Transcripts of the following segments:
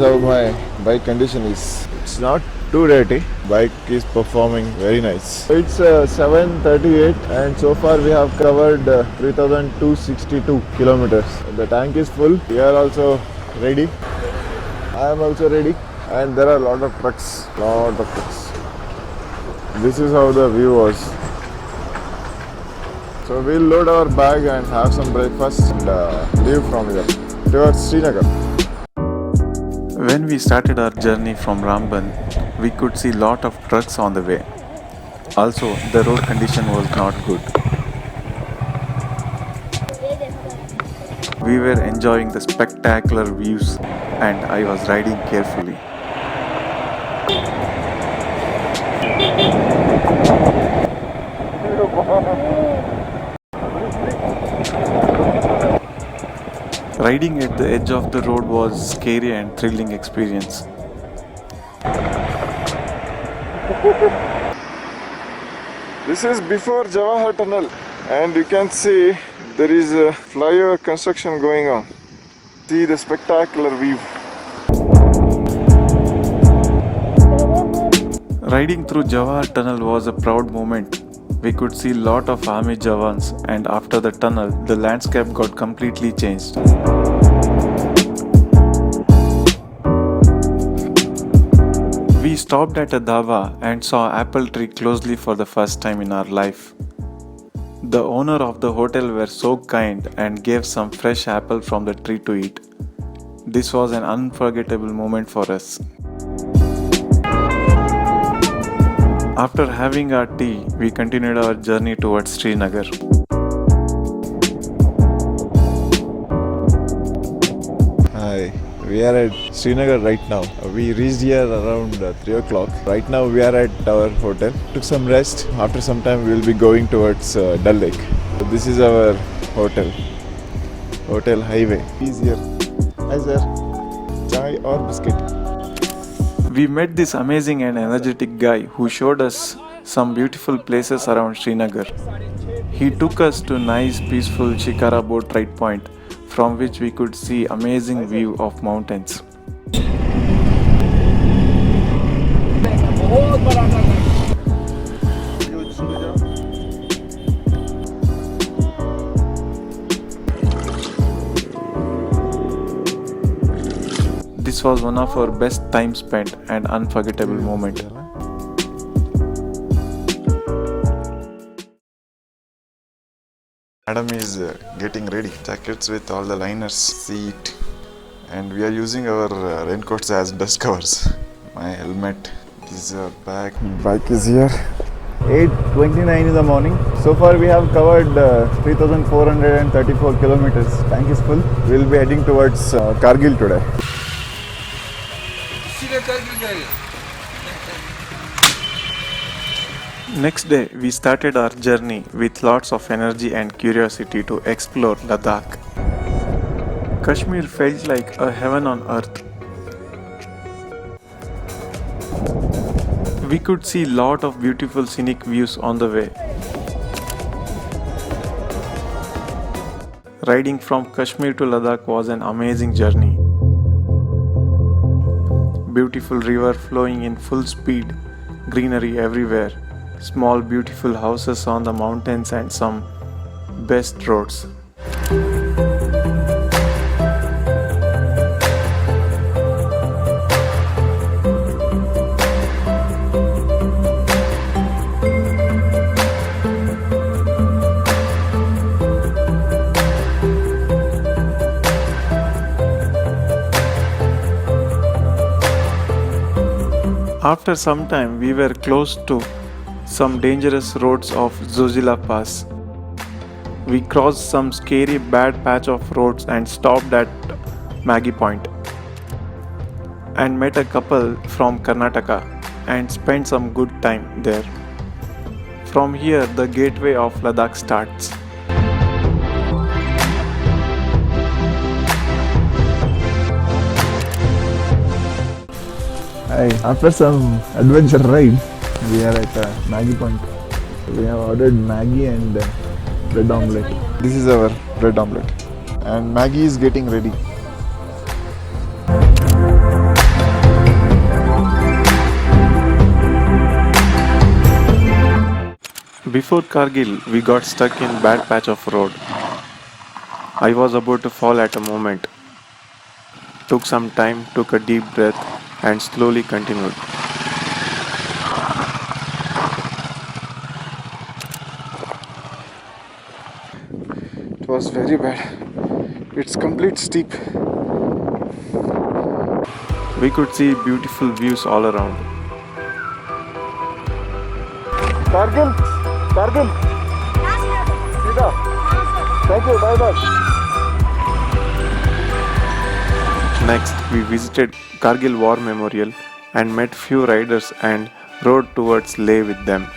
how my bike condition is. It's not too dirty. Bike is performing very nice. It's 7:38 and so far we have covered 3,262 kilometers. The tank is full. We are also ready. I am also ready. And there are a lot of trucks. This is how the view was. So we'll load our bag and have some breakfast and leave from here towards Srinagar. When we started our journey from Ramban, we could see lot of trucks on the way. Also, the road condition was not good. We were enjoying the spectacular views and I was riding carefully. Riding at the edge of the road was a scary and thrilling experience. This is before Jawahar Tunnel and you can see there is a flyover construction going on. See the spectacular view. Riding through Jawahar Tunnel was a proud moment. We could see lot of army jawans and after the tunnel, the landscape got completely changed. We stopped at a dhaba and saw apple tree closely for the first time in our life. The owner of the hotel were so kind and gave some fresh apple from the tree to eat. This was an unforgettable moment for us. After having our tea, we continued our journey towards Srinagar. Hi, we are at Srinagar right now. We reached here around 3 o'clock. Right now we are at our hotel. Took some rest. After some time we will be going towards Dal Lake. So this is our hotel. Hotel Highway. He's here. Hi sir. Chai or biscuit? We met this amazing and energetic guy who showed us some beautiful places around Srinagar. He took us to nice peaceful Shikara boat ride point from which we could see amazing view of mountains. This was one of our best time spent and unforgettable moment. Madam is getting ready. Jackets with all the liners, seat, and we are using our raincoats as dust covers. My helmet. This is our bag. Bike is here. 8:29 in the morning. So far we have covered 3,434 kilometers. Tank is full. We will be heading towards Kargil today. Next day, we started our journey with lots of energy and curiosity to explore Ladakh. Kashmir felt like a heaven on earth. We could see lot of beautiful scenic views on the way. Riding from Kashmir to Ladakh was an amazing journey. Beautiful river flowing in full speed, greenery everywhere, small beautiful houses on the mountains and some best roads. After some time, we were close to some dangerous roads of Zojila Pass. We crossed some scary bad patch of roads and stopped at Maggie Point and met a couple from Karnataka and spent some good time there. From here, the gateway of Ladakh starts. Hi. After some adventure ride, we are at Maggie Point. We have ordered Maggie and bread omelette. This is our bread omelette. And Maggie is getting ready. Before Kargil, we got stuck in bad patch of road. I was about to fall at a moment. Took some time, took a deep breath, and slowly continued. It was very bad. It's complete steep. We could see beautiful views all around. Kargil, Kargil. Sida. Thank you. Bye bye. Next, we visited Kargil War Memorial and met few riders and rode towards Leh with them.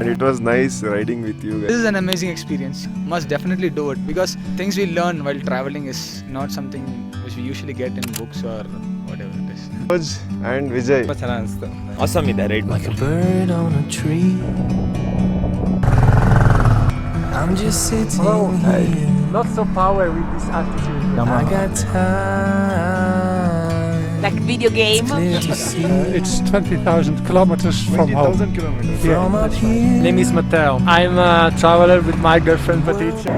And it was nice riding with you This is an amazing experience. Must definitely do it because things we learn while traveling is not something which we usually get in books or whatever it is. guys. And Vijay. Awesome ಇದೆ ride ಮಾತ್ರ. Bird on a tree. I'm just sitting here. Lots of power with this attitude. I got time. Like video game. Clear to see It's 20,000 kilometers from home. 20,000 kilometers. from up here. Name is Matteo. I'm a traveler with my girlfriend Patricia.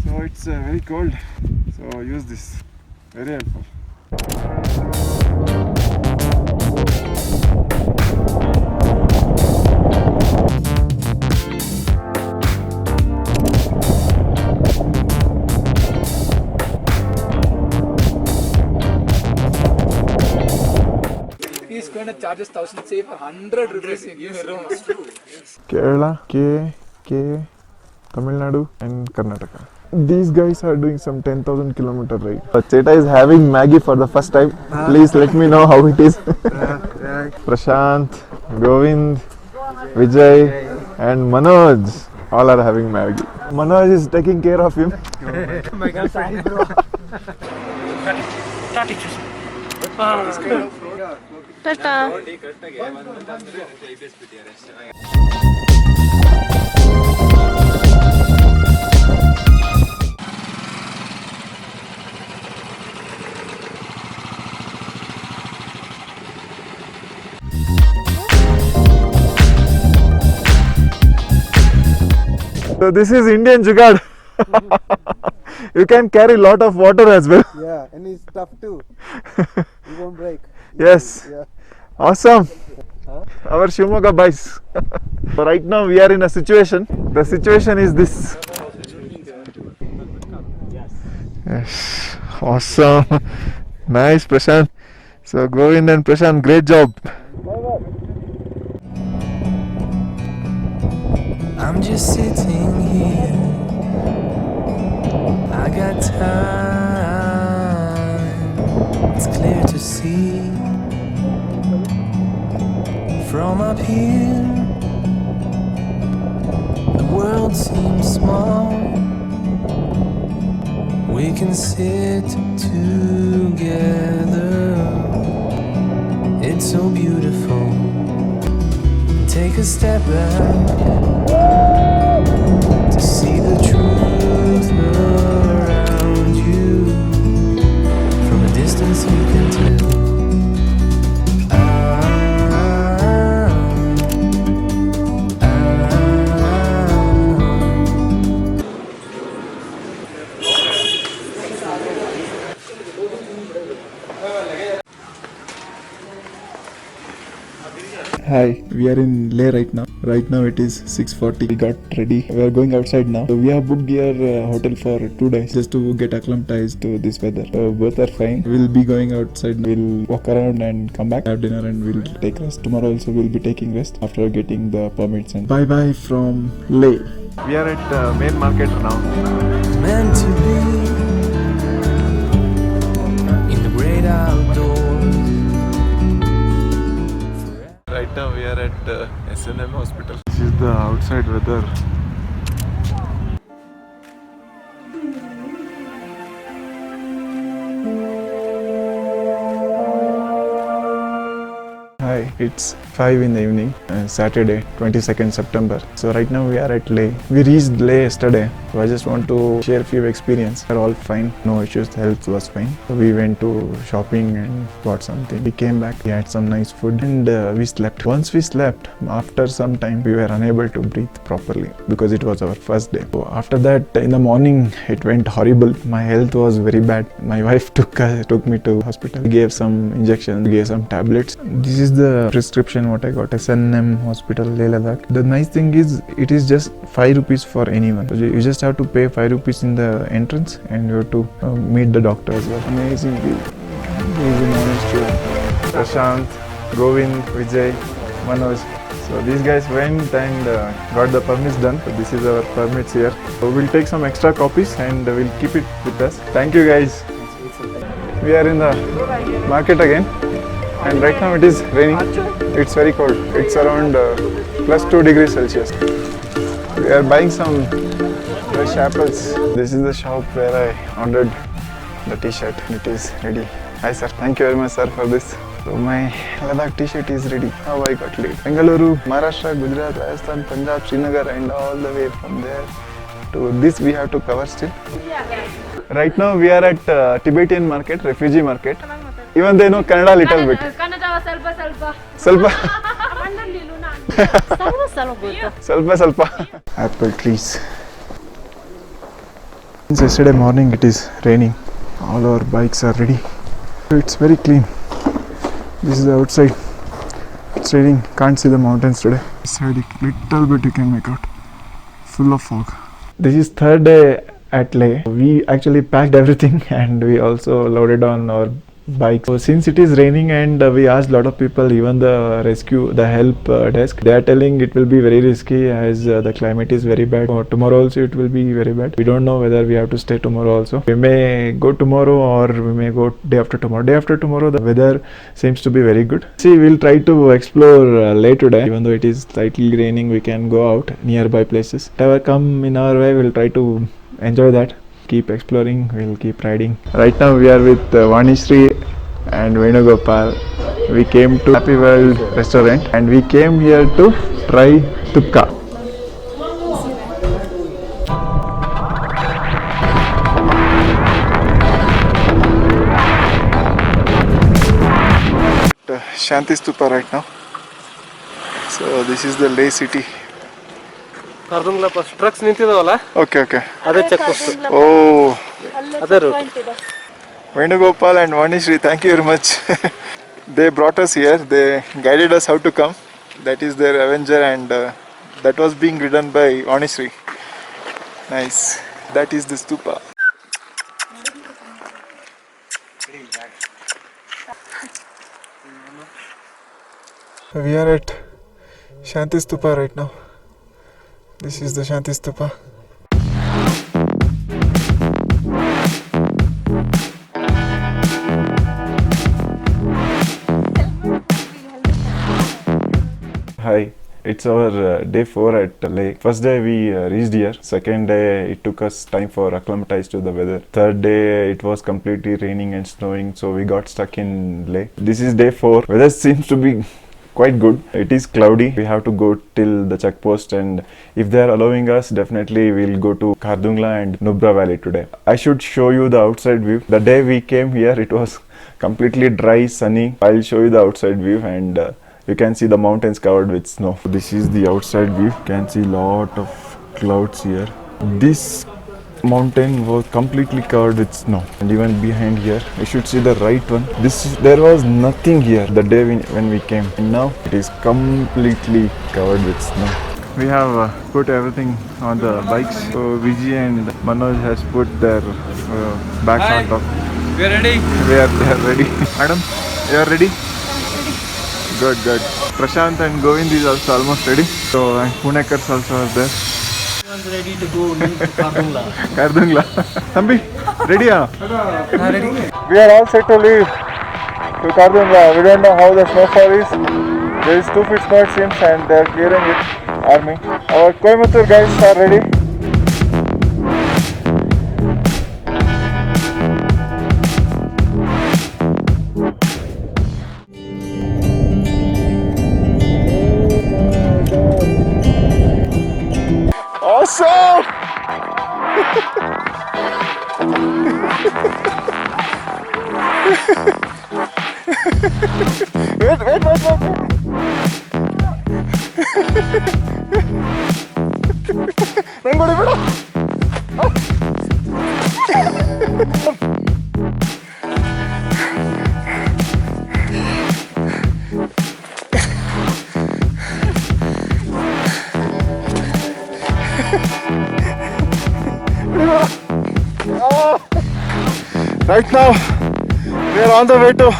So it's very cold. So use this. Very helpful. He's going to charge us 1,000 say for 100 rupees. Give me room. Kerala, Tamil Nadu, and Karnataka. These guys are doing some 10,000 kilometer ride. Cheta is having Maggie for the first time. Please let me know how it is. Prashant, Govind, Vijay, and Manoj all are having Maggie. Manoj is taking care of him. Tata. So this is Indian Jugaad. You can carry lot of water as well. Yeah, and it's tough too. You won't break. Yes. Yeah. Awesome. Our Shimoga boys. So right now we are in a situation. The situation is this. Yes. Awesome. Nice, Prashant. So Govind and Prashant, great job. I'm just sitting here. I got time. It's clear to see from up here. The world seems small. We can sit together. It's so beautiful. Take a step back to see the truth around you. From a distance you can tell. Hi, we are in Leh right now. Right now it is 6:40. We got ready. We are going outside now. So we have booked here hotel for 2 days just to get acclimatized to this weather. Both are fine. We'll be going outside. We'll walk around and come back, have dinner, and we'll take rest. Tomorrow also we'll be taking rest after getting the permits. And bye bye from Leh. We are at main market now. Meant to be in the great outdoors. Right now we are at SNM hospital. This is the outside weather. Hi, it's 5 in the evening, Saturday, 22nd September. So right now we are at Leh. We reached Leh yesterday. So I just want to share a few experiences. They're all fine, no issues, the health was fine. So we went to shopping and bought something. We came back, we had some nice food and we slept. Once we slept, after some time we were unable to breathe properly because it was our first day. So after that, in the morning, it went horrible. My health was very bad. My wife took me to hospital, gave some injections, gave some tablets. This is the prescription what I got, SNM hospital, Leh Ladakh. The nice thing is, it is just 5 rupees for anyone. So you just have to pay 5 rupees in the entrance and you have to meet the doctor as well. Amazing view. Amazing honestly. Prashant, Govind, Vijay, Manoj. So these guys went and got the permits done. So this is our permits here. So we'll take some extra copies and we'll keep it with us. Thank you guys. We are in the market again. And right now it is raining. It's very cold. It's around plus 2 degrees Celsius. We are buying some fresh apples. This is the shop where I ordered the t-shirt. It is ready. Hi sir. Thank you very much sir for this. So my Ladakh t-shirt is ready. How I got late. Bengaluru, Maharashtra, Gujarat, Rajasthan, Punjab, Srinagar and all the way from there to this we have to cover still. Right now we are at Tibetan market, refugee market. Even they know Kannada little bit. ಸ್ವಲ್ಪ ಸ್ವಲ್ಪ apple trees. Since yesterday morning it is raining. All our bikes are ready. It's very clean. This is the outside. It's raining. Can't see the mountains today. Inside little bit you can make out. Full of fog. This is third day at Leh. We actually packed everything and we also loaded on our bike. So since it is raining and we asked a lot of people, even the help desk, they are telling it will be very risky as the climate is very bad. Tomorrow also it will be very bad. We don't know whether we have to stay tomorrow also. We may go tomorrow or we may go day after tomorrow. Day after tomorrow the weather seems to be very good. See, we'll try to explore Leh today. Even though it is slightly raining, we can go out nearby places. Whatever come in our way, we'll try to enjoy that. Keep exploring, we'll keep riding. Right now we are with Vanishri and Venugopal. We came to Happy World restaurant and we came here to try tupka. Shanti Stupa right now. So this is the Leh city. Kardungla pass trucks ನಿಂತಿದಾವಲ್ಲ Okay. ಅದೇ check post Oh, ಅದೇ root Venugopal and Vanishri, thank you very much. They brought us here. They guided us how to come. That is their Avenger and that was being ridden by Vanishri. Nice. That is the stupa. We are at Shanti Stupa right now. This is the Shanti Stupa. Hi, it's our day 4 at Leh. First day we reached here. Second day it took us time for acclimatize to the weather. Third day it was completely raining and snowing, so we got stuck in Leh. This is day 4. Weather seems to be quite good. It is cloudy. We have to go till the checkpost and if they are allowing us, definitely we'll go to Khardungla and Nubra Valley today. I should show you the outside view. The day we came here it was completely dry, sunny. I'll show you the outside view and you can see the mountains covered with snow. This is the outside view. You can see lot of clouds here. This mountain was completely covered with snow, and even behind here you should see the right one. There was nothing here the day when we came, and now it is completely covered with snow. We have put everything on the bikes. So Vijay and Manoj has put their bags on top. We are ready. They are ready. Madam, you are ready? Good, good. Prashant and Govind is also almost ready. So and Punekars also are there. Everyone's ready to go to Kardungla. Kardungla. Thambi, ready? Ready? We are all set to leave to Kardungla. We don't know how the snowfall is. There is 2 feet snow it seems, and they are clearing it. Army. Our Coimbatore guys are ready. Awesome! wait. Rangoli beda. Right now, we are on the way to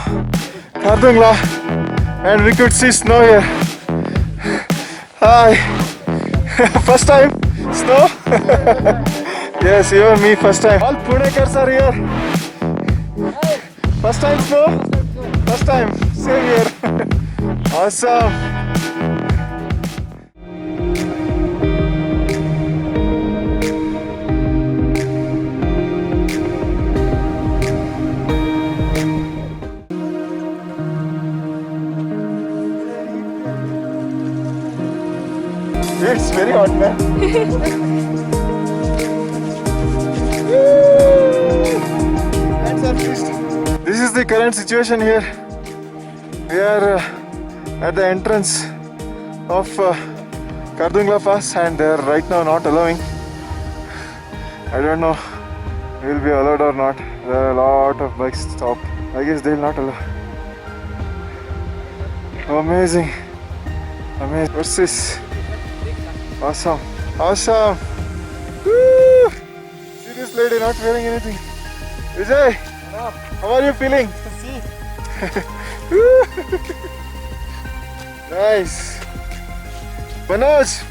Kardungla, and we could see snow here. Hi, first time snow? Yes, even me first time. All Punekars are here. First time snow? First time, same here. Awesome. It's very hot, man. Hands are freezed. This is the current situation here. We are at the entrance of Kardungla Pass, and they are right now not allowing. I don't know we will be allowed or not. There are a lot of bikes stopped. I guess they will not allow. Amazing. Amazing. What's this? Awesome. Awesome. Woo! See this lady not wearing anything. Vijay, how are you feeling? Nice. Manoj,